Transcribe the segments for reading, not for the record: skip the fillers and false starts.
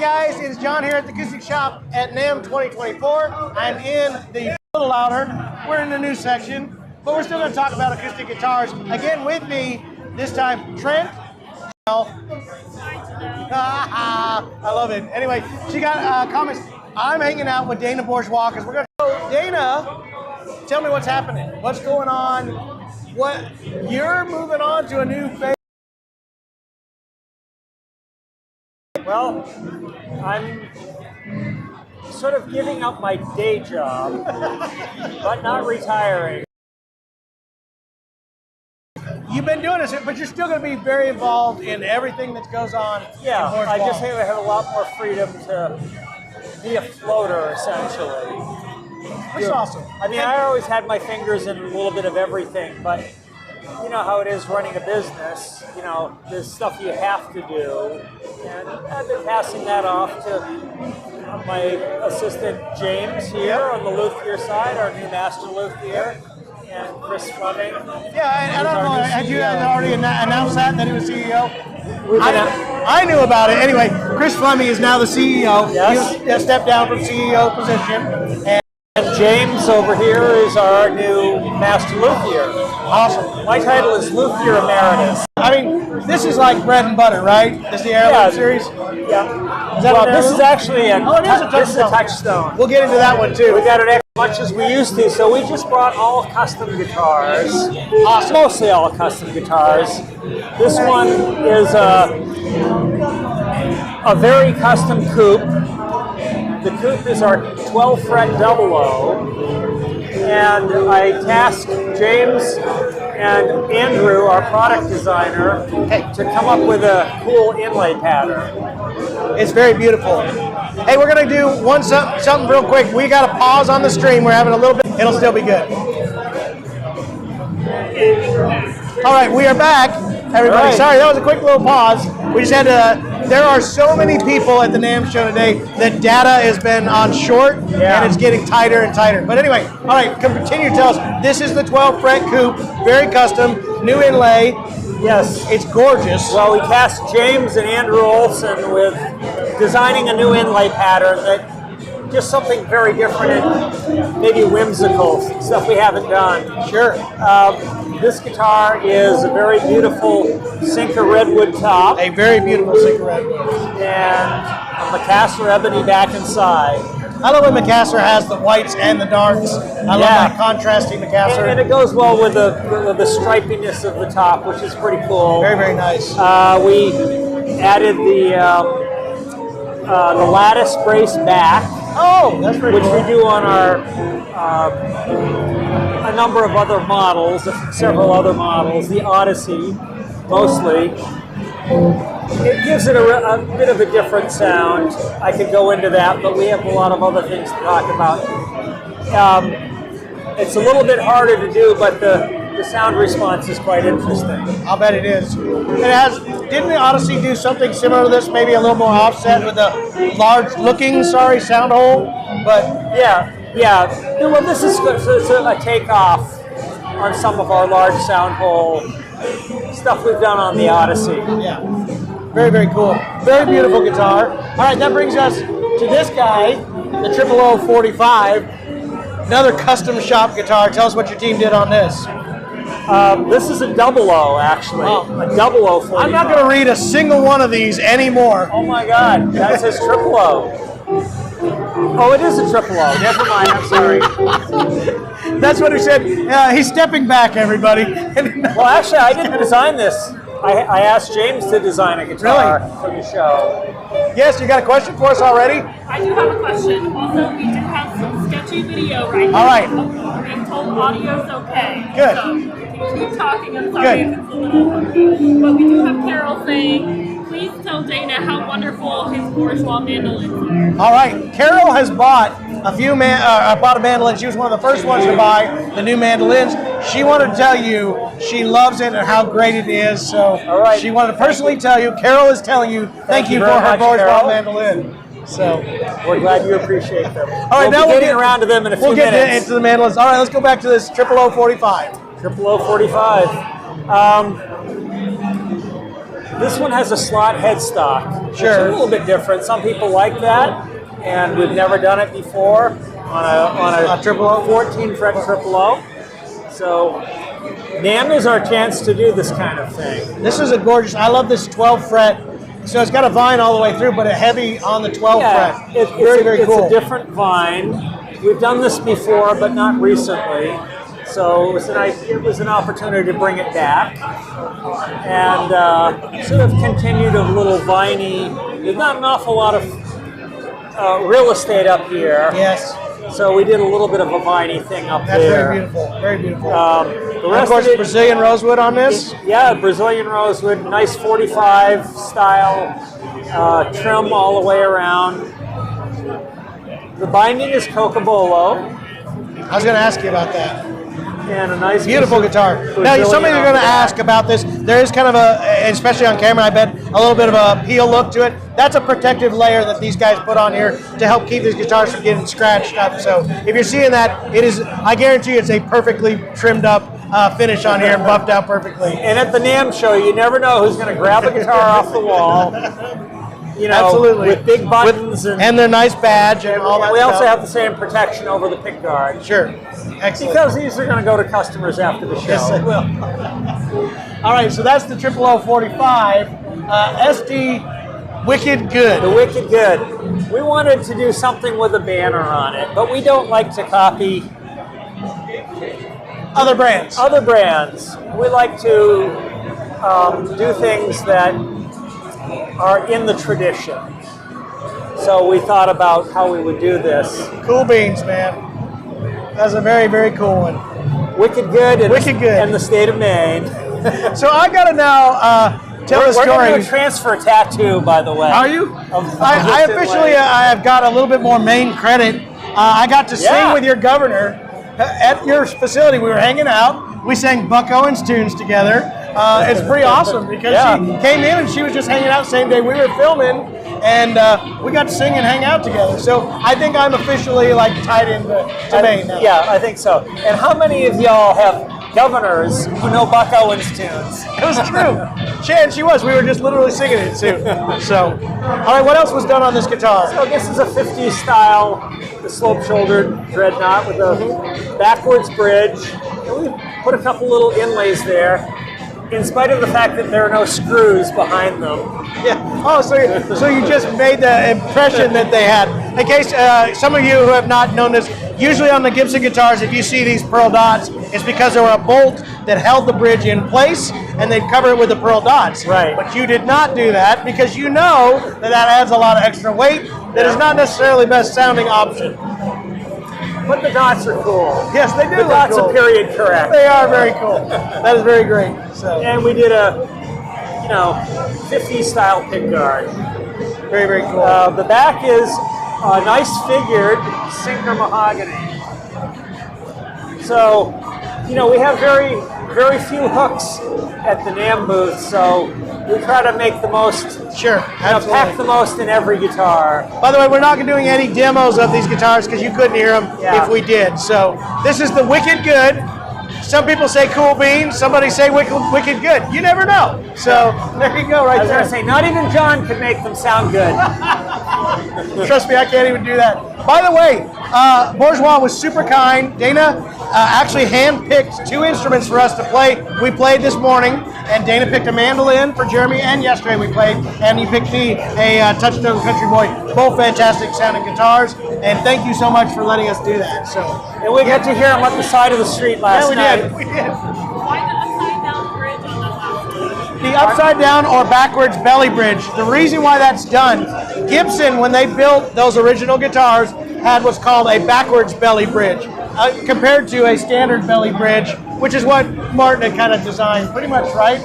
guys, it is John here at the Acoustic Shop at Namm 2024. I'm in the a little louder. We're in the new section, but we're still going to talk about acoustic guitars. Again, with me this time, Trent. I love it. Anyway, she got comments. I'm hanging out with Dana Bourgeois because we're going to. So Dana, tell me what's happening. What's going on? What you're moving on to a new phase. Well, I'm sort of giving up my day job, but not retiring. You've been doing this, but you're still going to be very involved in everything that goes on. Yeah, in Bourgeois. I just have a lot more freedom to be a floater, essentially. Which is awesome. I mean, I always had my fingers in a little bit of everything, but you know how it is running a business. You know, there's stuff you have to do. And I've been passing that off to my assistant James here on the luthier side, our new master luthier, and Chris Fleming. Yeah, I don't know. Had you guys already announced that he was CEO? I knew about it. Anyway, Chris Fleming is now the CEO. Yes. He stepped down from CEO position. And James over here is our new master luthier. Awesome. My title is Luthier Emeritus. I mean, this is like bread and butter, right? This is the Heirloom series? Yeah. Is that Well, this is actually a, this is a Touchstone. We'll get into that one too. We got it as much as we used to, so we just brought all custom guitars. Awesome. Mostly all custom guitars. This one is a very custom coupe. The coupe is our 12 fret 00, and I tasked James and Andrew, our product designer, to come up with a cool inlay pattern. It's very beautiful. Hey, we're gonna do something real quick. We got to pause on the stream. We're having a little bit. It'll still be good. All right, we are back, everybody. Right. Sorry, that was a quick little pause. We just had to. There are so many people at the Namm show today that data has been on short, and it's getting tighter and tighter. But anyway, all right, continue to tell us. This is the 12 fret coupe, very custom, new inlay. Yes. It's gorgeous. Well, we tasked James and Andrew Olson with designing a new inlay pattern that just something very different and maybe whimsical, stuff we haven't done. Sure. This guitar is a very beautiful Sinker redwood top. A very beautiful Sinker redwood. And a Madagascar ebony back and side. I love when Madagascar has the whites and the darks. I love that contrasting Madagascar. And it goes well with the stripiness of the top, which is pretty cool. Very, very nice. We added the lattice brace back. Oh, that's pretty cool. Which we do on our a number of other models, several other models, the Odyssey mostly. It gives it a bit of a different sound. I could go into that, but we have a lot of other things to talk about. It's a little bit harder to do, but the sound response is quite interesting. I'll bet it is. Didn't the Odyssey do something similar to this, maybe a little more offset with a large-looking, sound hole? But yeah. Well, this is a takeoff on some of our large sound hole stuff we've done on the Odyssey. Yeah, very, very cool. Very beautiful guitar. All right, that brings us to this guy, the 00045, another custom shop guitar. Tell us what your team did on this. This is a 00, actually. Oh. A 0045. I'm not going to read a single one of these anymore. Oh my God, that says 000. Oh, it is a 000. Never mind, I'm sorry. That's what he said. He's stepping back, everybody. Well, actually, I didn't design this. I asked James to design a guitar for the show. Yes, you got a question for us already? I do have a question. Also, we do have some sketchy video right now. All right. We're being told audio's okay. Good. So we can keep talking. I'm sorry if it's a little funky. But we do have Carol saying, please tell Dana how wonderful his Bourgeois mandolins are. All right. Carol has bought bought a mandolin. She was one of the first ones to buy the new mandolins. She wanted to tell you she loves it and how great it is. So she wanted to personally tell you. Carol is telling you thank you for her Bourgeois mandolin. So we're glad you appreciate them. All right, now we'll get around to them in a few minutes. We'll get into the mandolins. All right, let's go back to this 00045. 00045. This one has a slot headstock. Sure. It's a little bit different. Some people like that, and we've never done it before on a triple O? 14 fret triple O. So Namm is our chance to do this kind of thing. This is a gorgeous, I love this 12 fret. So it's got a vine all the way through, but a heavy on the 12 fret. It's very cool. It's a different vine. We've done this before, but not recently. So it was an opportunity to bring it back. And sort of continued a little viney. There's not an awful lot of real estate up here. Yes. So we did a little bit of a viney thing up That's there. very beautiful. Very beautiful. The rest of course, Brazilian rosewood on this. Yeah, Brazilian rosewood, nice 45 style trim all the way around. The binding is Cocobolo. I was going to ask you about that. And a nice beautiful guitar. Now, some of you are going to ask about this. There is kind of a, especially on camera, I bet, a little bit of a peel look to it. That's a protective layer that these guys put on here to help keep these guitars from getting scratched up. So if you're seeing that, it is, I guarantee it's a perfectly trimmed up finish on here and buffed out perfectly. And at the Namm show, you never know who's going to grab a guitar off the wall. You know, absolutely, with big buttons and their nice badge and all that. We stuff. also have the same protection over the pick guard. Sure, excellent. Because these are going to go to customers after the show. Yes, they will. All right, so that's the 00045 SD Wicked Good. The Wicked Good. We wanted to do something with a banner on it, but we don't like to copy other brands. Other brands. We like to do things that are in the tradition. So we thought about how we would do this. Cool beans, man. That's a very, very cool one. Wicked Good. Wicked Good. In the state of Maine. So I got to now tell the story. We're going to do a transfer tattoo, by the way. Are you? I officially I have got a little bit more Maine credit. I got to sing with your governor at your facility. We were hanging out. We sang Buck Owens tunes together. It's pretty awesome because she came in and she was just hanging out the same day we were filming, and we got to sing and hang out together. So I think I'm officially like tied into Maine now. Yeah, I think so. And how many of y'all have governors who know Buck Owens tunes? It was true. She was. We were just literally singing it too. So, all right, what else was done on this guitar? So this is a 50s style, the slope-shouldered dreadnought with a backwards bridge. And we put a couple little inlays there, in spite of the fact that there are no screws behind them. Yeah. Oh, so you just made the impression that they had. In case some of you who have not known this, usually on the Gibson guitars, if you see these pearl dots, it's because there were a bolt that held the bridge in place, and they'd cover it with the pearl dots. Right. But you did not do that because you know that adds a lot of extra weight that is not necessarily the best sounding option. But the dots are cool. Yes, they do. The dots are period correct. They are very cool. That is very great. So. And we did a, 50s style pickguard. Very, very cool. The back is a nice figured sinker mahogany. So, we have very, very few hooks at the Namm booth, so we try to make the most, pack the most in every guitar. By the way, we're not doing any demos of these guitars because you couldn't hear them if we did. So this is the Wicked Good. Some people say cool beans, somebody say wicked good. You never know. So there you go, right there. I was going to say, not even John could make them sound good. Trust me, I can't even do that. By the way, Bourgeois was super kind. Dana actually hand-picked 2 instruments for us to play. We played this morning, and Dana picked a mandolin for Jeremy, and yesterday we played, and he picked me a Touchstone Country Boy. Both fantastic sounding guitars, and thank you so much for letting us do that. So, and we got to hear him up the side of the street last night. We did. Why the upside down bridge on the left? The upside down or backwards belly bridge. The reason why that's done, Gibson, when they built those original guitars, had what's called a backwards belly bridge, compared to a standard belly bridge, which is what Martin had kind of designed, pretty much, right?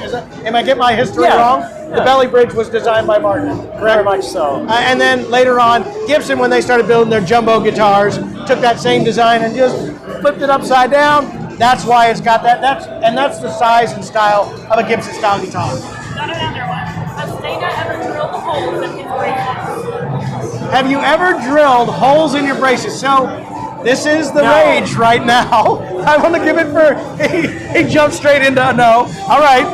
Am I getting my history wrong? Yeah. The belly bridge was designed by Martin, correct? Very much so. And then later on, Gibson, when they started building their jumbo guitars, took that same design and just flipped it upside down. That's why it's got that. That's the size and style of a Gibson style guitar. Got another one. Has Dana ever drilled holes in his braces? Have you ever drilled holes in your braces? So this is the rage right now. I want to give it for, he jumped straight into a no. All right.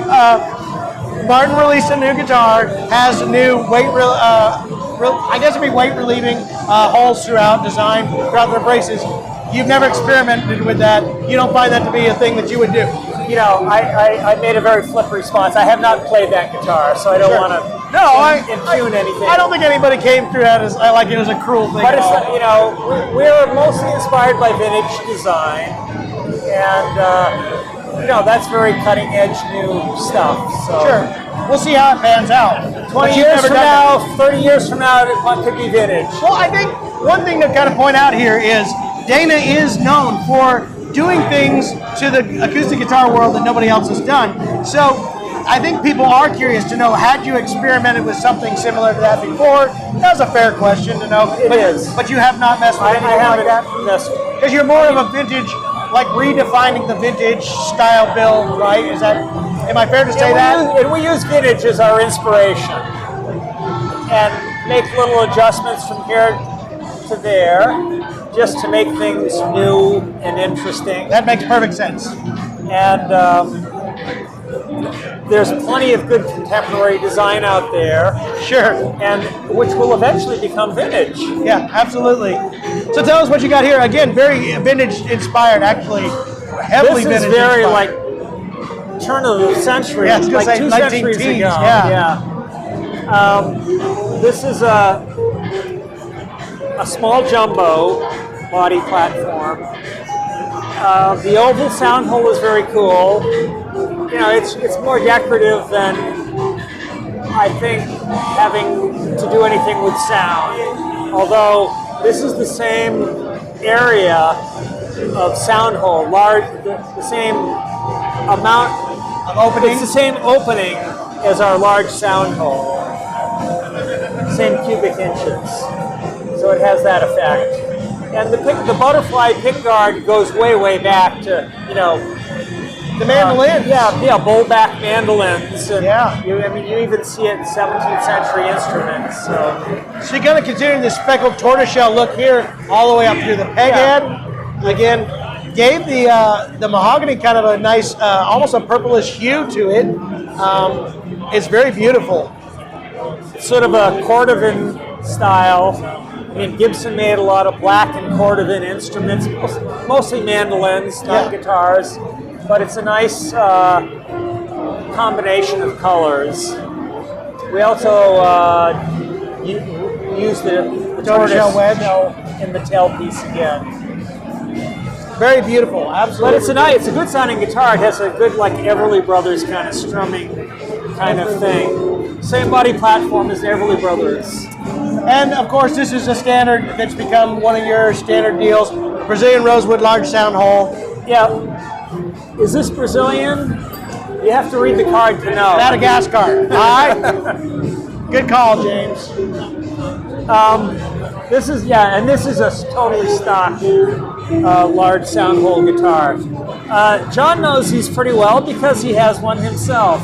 Martin released a new guitar, has a new I guess it'd be weight relieving holes throughout, design throughout their braces. You've never experimented with that. You don't find that to be a thing that you would do. You know, I made a very flip response. I have not played that guitar, so I don't want to impugn anything. I don't think anybody came through that as like it was a cruel thing. But it's, you know, we're mostly inspired by vintage design, and you know, that's very cutting edge new stuff. So sure, we'll see how it pans out. 20 years from now, 30 years from now, it could be vintage. Well, I think one thing to kind of point out here is Dana is known for doing things to the acoustic guitar world that nobody else has done. So I think people are curious to know, had you experimented with something similar to that before? That was a fair question to know. It is. But you have not messed with anything like that? Messed with. Because you're more of a vintage, like redefining the vintage style build, right? Is that, am I fair to say that? And we use vintage as our inspiration and make little adjustments from here to there, just to make things new and interesting. That makes perfect sense. And there's plenty of good contemporary design out there. Sure. And which will eventually become vintage. Yeah, absolutely. So tell us what you got here. Again, very vintage inspired, actually. Heavily this vintage is very inspired. like turn of the century, yeah, like say 2 centuries ago. Yeah. This is a small jumbo body platform. The oval sound hole is very cool. You know, it's more decorative than I think having to do anything with sound. Although this is the same area of sound hole, the same amount of opening. It's the same opening as our large sound hole, same cubic inches. So it has that effect. And the butterfly pickguard goes way back to, you know, the mandolins. Yeah, bull-back mandolins. And yeah. You even see it in 17th century instruments. So you're going to continue the speckled tortoiseshell look here, all the way up through the peg head. Again, gave the mahogany kind of a nice, almost a purplish hue to it. It's very beautiful. It's sort of a Cordovan style. I mean, Gibson made a lot of black and Cordovan instruments, mostly mandolins, not guitars, but it's a nice combination of colors. We also use the tortoiseshell wedge in the tailpiece again. Very beautiful, absolutely. But it's a good sounding guitar. It has a good like Everly Brothers kind of strumming kind of thing. Same body platform as the Everly Brothers. And of course, this is a standard that's become one of your standard deals. Brazilian rosewood large sound hole. Yeah. Is this Brazilian? You have to read the card to know. Madagascar. All right. Good call, James. This is a totally stock large sound hole guitar. John knows these pretty well because he has one himself.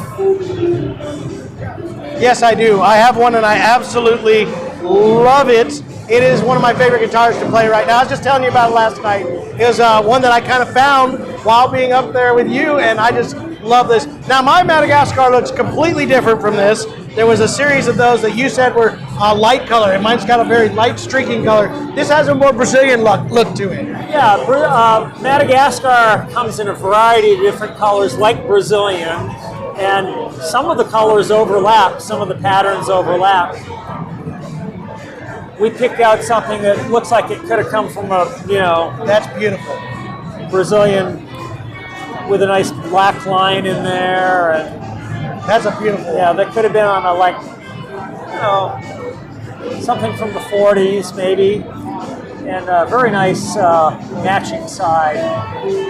Yes, I do. I have one and I absolutely love it. It is one of my favorite guitars to play right now. I was just telling you about it last night. It was one that I kind of found while being up there with you, and I just love this. Now, my Madagascar looks completely different from this. There was a series of those that you said were light color, and mine's got a very light streaking color. This has a more Brazilian look to it. Yeah, Madagascar comes in a variety of different colors, like Brazilian, and some of the colors overlap, some of the patterns overlap. We picked out something that looks like it could have come from That's beautiful. Brazilian with a nice black line in there, and that's a beautiful. Yeah, that could have been on something from the 40s maybe, and a very nice matching side.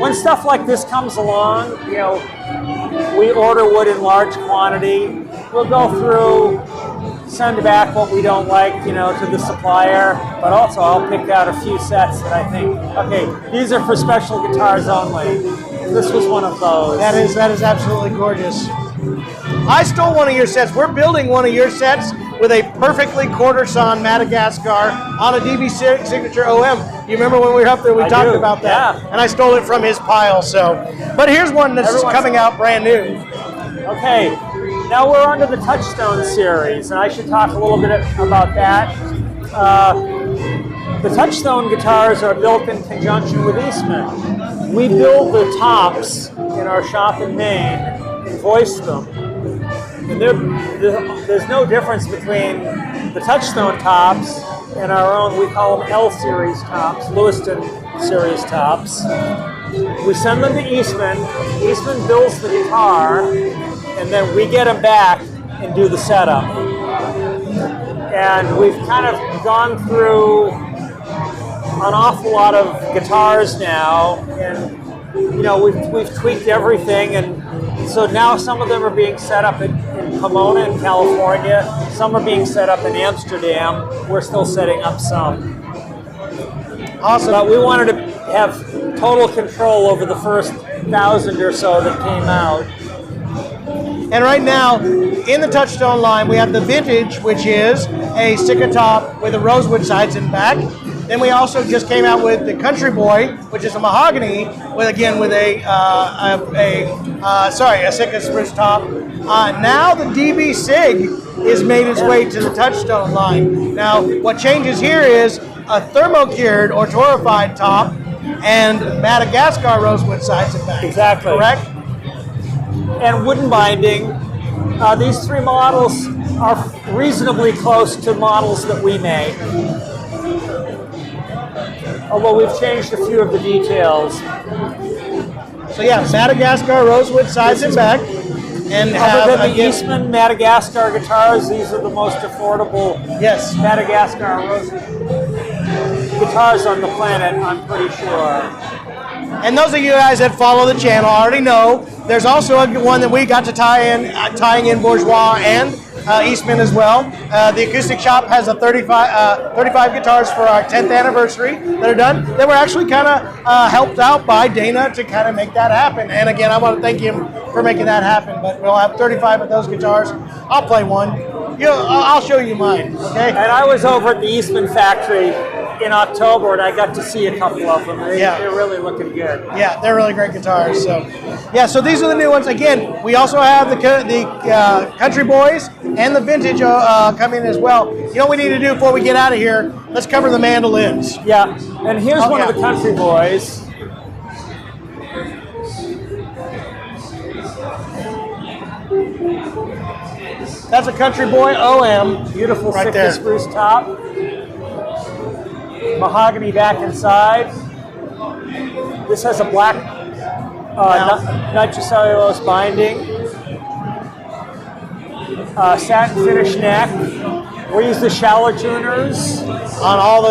When stuff like this comes along, we order wood in large quantity. We'll go through, send back what we don't like, to the supplier, but also I'll pick out a few sets that I think, okay, these are for special guitars only. This was one of those. That is absolutely gorgeous. I stole one of your sets. We're building one of your sets with a perfectly quarter-sawn Madagascar on a DB Signature OM. You remember when we were up there, we talked about that. Yeah. And I stole it from his pile, so. But here's one that's coming out brand new. Okay, Now we're on to the Touchstone series, and I should talk a little bit about that. The Touchstone guitars are built in conjunction with Eastman. We build the tops in our shop in Maine and voice them. And there's no difference between the Touchstone tops and our own, we call them L series tops, Lewiston series tops. We send them to Eastman. Eastman builds the guitar, and then we get them back and do the setup. And we've kind of gone through an awful lot of guitars now, and we've tweaked everything, and so now some of them are being set up in Pomona in California, some are being set up in Amsterdam. We're still setting up some. Awesome. But we wanted to have total control over the first 1,000 or so that came out. And right now, in the Touchstone line, we have the Vintage, which is a sticker top with the rosewood sides and back. Then we also just came out with the Country Boy, which is a mahogany, with a sticker spruce top. Now the DB Sig is made its way to the Touchstone line. Now, what changes here is a thermo-cured or torrefied top and Madagascar rosewood sides and back. Exactly. Correct? And wooden binding. These three models are reasonably close to models that we make, although we've changed a few of the details. So yeah, Madagascar rosewood sides and back. And other than the Eastman Madagascar guitars, these are the most affordable Madagascar rosewood guitars on the planet, I'm pretty sure. And those of you guys that follow the channel already know there's also one that we got to tying in Bourgeois and Eastman as well. The Acoustic Shop has a 35 guitars for our 10th anniversary that are done. That were actually kind of helped out by Dana to kind of make that happen. And again, I want to thank him for making that happen. But we'll have 35 of those guitars. I'll play one. I'll show you mine. Okay. And I was over at the Eastman factory in October, and I got to see a couple of them. They're really looking good. Yeah, they're really great guitars. So these are the new ones. Again, we also have the Country Boys and the Vintage coming as well. You know what we need to do before we get out of here? Let's cover the mandolins. Yeah, and here's one of the Country Boys. That's a Country Boy OM. Beautiful right thick there. spruce top. Mahogany back and side. This has a black nitrocellulose binding. Satin finish neck. We use the shallow tuners on all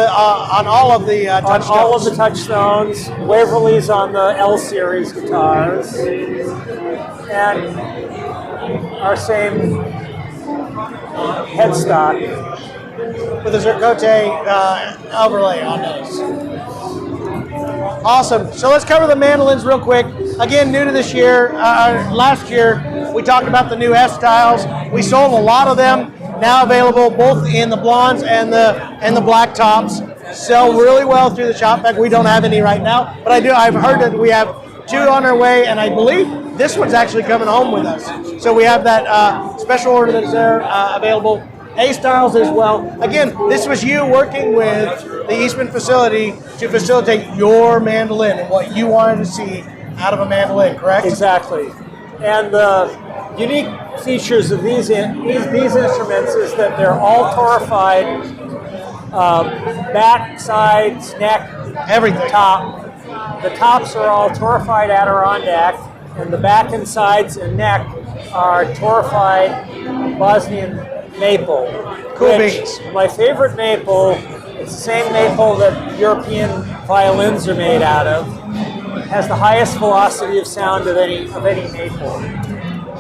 of the Touchstones. On all of the Touchstones. Waverly's on the L series guitars, and our same headstock with a zircote overlay on those. Awesome. So let's cover the mandolins real quick. Again, new to this year. Last year, we talked about the new S styles. We sold a lot of them. Now available both in the blondes and the black tops. Sell really well through the shop. In fact, we don't have any right now, but I've heard that we have 2 on our way, and I believe this one's actually coming home with us. So we have that special order that's there available. A styles as well. Again, this was you working with the Eastman facility to facilitate your mandolin and what you wanted to see out of a mandolin, correct? Exactly. And the unique features of these instruments is that they're all torrefied, back, sides, neck, everything. Top. The tops are all torrefied Adirondack, and the back and sides and neck are torrefied Bosnian maple. Cool beans. My favorite maple, it's the same maple that European violins are made out of, has the highest velocity of sound of any maple.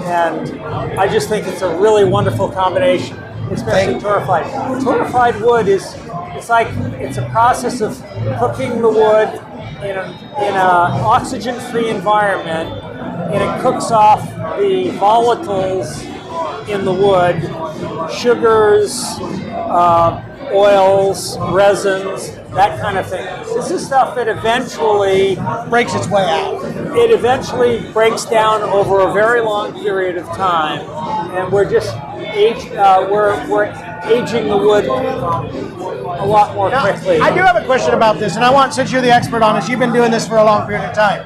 And I just think it's a really wonderful combination, especially torrefied. Torrefied wood it's a process of cooking the wood in an oxygen-free environment, and it cooks off the volatiles in the wood, sugars, oils, resins, that kind of thing. This is stuff that eventually breaks its way out. It eventually breaks down over a very long period of time, and we're just we're aging the wood a lot more Now, quickly. I do have a question about this, and I want, since you're the expert on this, you've been doing this for a long period of time.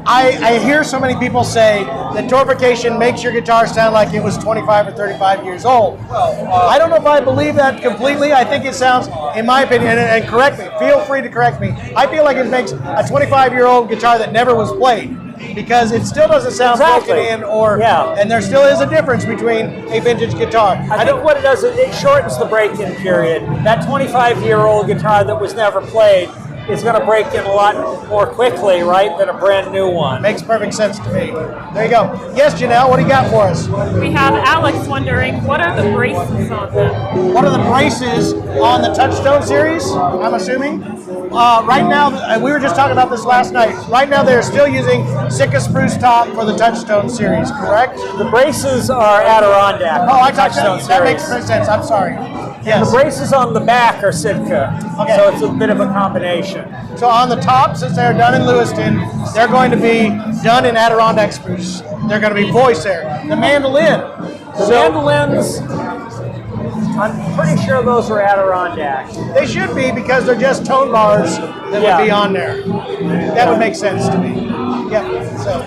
I hear so many people say that Torrefication makes your guitar sound like it was 25 or 35 years old. I don't know if I believe that completely. I think it sounds, in my opinion, and correct me, feel free to correct me, I feel like it makes a 25-year-old guitar that never was played, because it still doesn't sound broken in, and there still is a difference between a vintage guitar. I think what it does is it shortens the break-in period. That 25-year-old guitar that was never played is going to break in a lot more quickly, right, than a brand new one. Makes perfect sense to me. There you go. Yes, Janelle, what do you got for us? We have Alex wondering, what are the braces on them? What are the braces on the Touchstone series, I'm assuming? Right now, we were just talking about this last night. Right now, they're still using Sitka spruce top for the Touchstone series, correct? The braces are Adirondack. Oh, I talked Touchstone that makes series. perfect sense. I'm sorry. Yes. The braces on the back are Sitka, Okay. so it's a bit of a combination. So on the top, since they're done in Lewiston, they're going to be done in Adirondack spruce. They're going to be voice there. The mandolin. The mandolins, I'm pretty sure those are Adirondack. They should be, because they're just tone bars that would be on there. That would make sense to me. Yep. So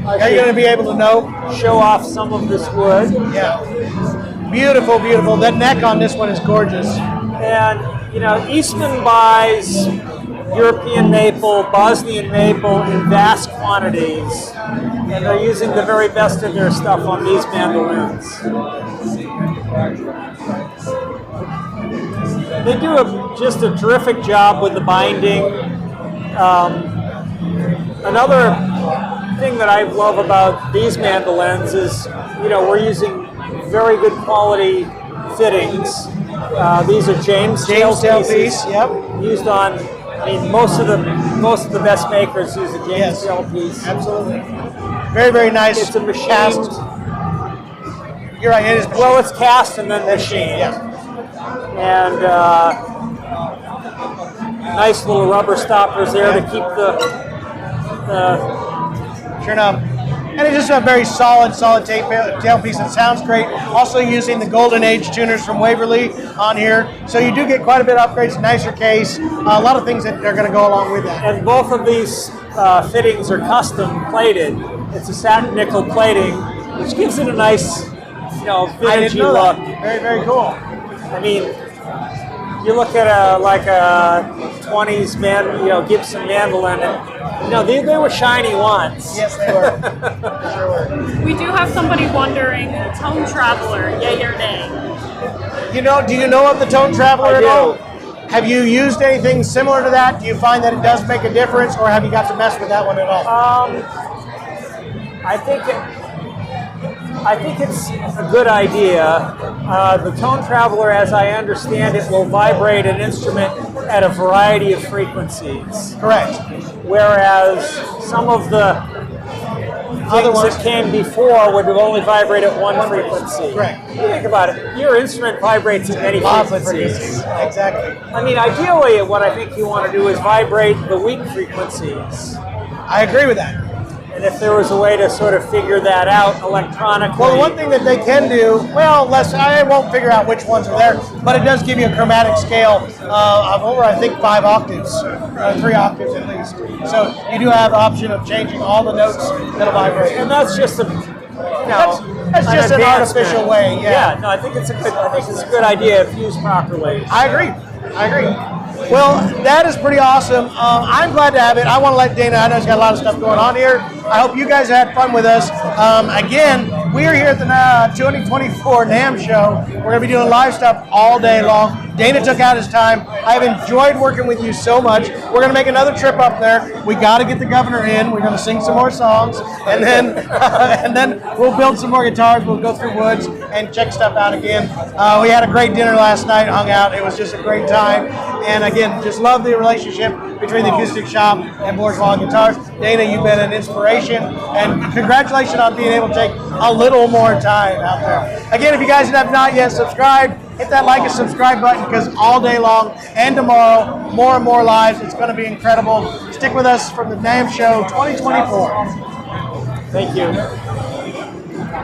are you going to be able to know? Show off some of this wood. Yeah. Beautiful, beautiful. That neck on this one is gorgeous. And, you know, Eastman buys European maple, Bosnian maple in vast quantities, and they're using the very best of their stuff on these mandolins. They do just a terrific job with the binding. Another thing that I love about these mandolins is, you know, we're using very good quality fittings. These are James tailpieces. Yep. Used on, I mean, most of the best makers use a James tailpiece. Absolutely. Very, very nice. It's a machined. Cast. You're right. It is. Well, it's cast and then machined. Yeah. And nice little rubber stoppers there to keep the Sure enough. And it's just a very solid tailpiece. It sounds great. Also using the Golden Age tuners from Waverly on here. So you do get quite a bit of upgrades, nicer case, a lot of things that are going to go along with that. And both of these fittings are custom plated. It's a satin nickel plating, which gives it a nice, you know, vintagey look. Very, very cool. I mean, you look at a 20s Gibson mandolin, and you know they were shiny ones. Yes, they were. They sure were. We do have somebody wondering, Tone Traveler, yay or nay? You know, do you know of the Tone Traveler at all? Have you used anything similar to that? Do you find that it does make a difference, or have you got to mess with that one at all? I think it's a good idea. The Tone Traveler, as I understand it, will vibrate an instrument at a variety of frequencies. Correct. Whereas some of the Other things ones that came before would only vibrate at one frequency. Correct. You think about it. Your instrument vibrates at many Lots of frequencies. Exactly. I mean, ideally, what I think you want to do is vibrate the weak frequencies. I agree with that. And if there was a way to sort of figure that out electronically. Well, the one thing that they can do, I won't figure out which ones are there, but it does give you a chromatic scale of over, I think, 5 octaves, 3 octaves at least. So you do have the option of changing all the notes that'll vibrate. And that's just a, that's just an artificial way. Yeah. No, I think it's a good idea if used properly. I agree. Well, that is pretty awesome. I'm glad to have it. I want to let Dana, I know he's got a lot of stuff going on here. I hope you guys had fun with us. Again, we are here at the 2024 Namm show. We're going to be doing live stuff all day long. Dana took out his time. I've enjoyed working with you so much. We're going to make another trip up there. We got to get the governor in. We're going to sing some more songs, and then we'll build some more guitars. We'll go through woods and check stuff out again. We had a great dinner last night, hung out. It was just a great time. And again, just love the relationship between the Acoustic Shoppe and Bourgeois Guitars. Dana, you've been an inspiration, and congratulations on being able to take a little more time out there. Again, if you guys have not yet subscribed, hit that like and subscribe button, because all day long and tomorrow, more and more lives. It's going to be incredible. Stick with us from the Namm Show 2024. Thank you.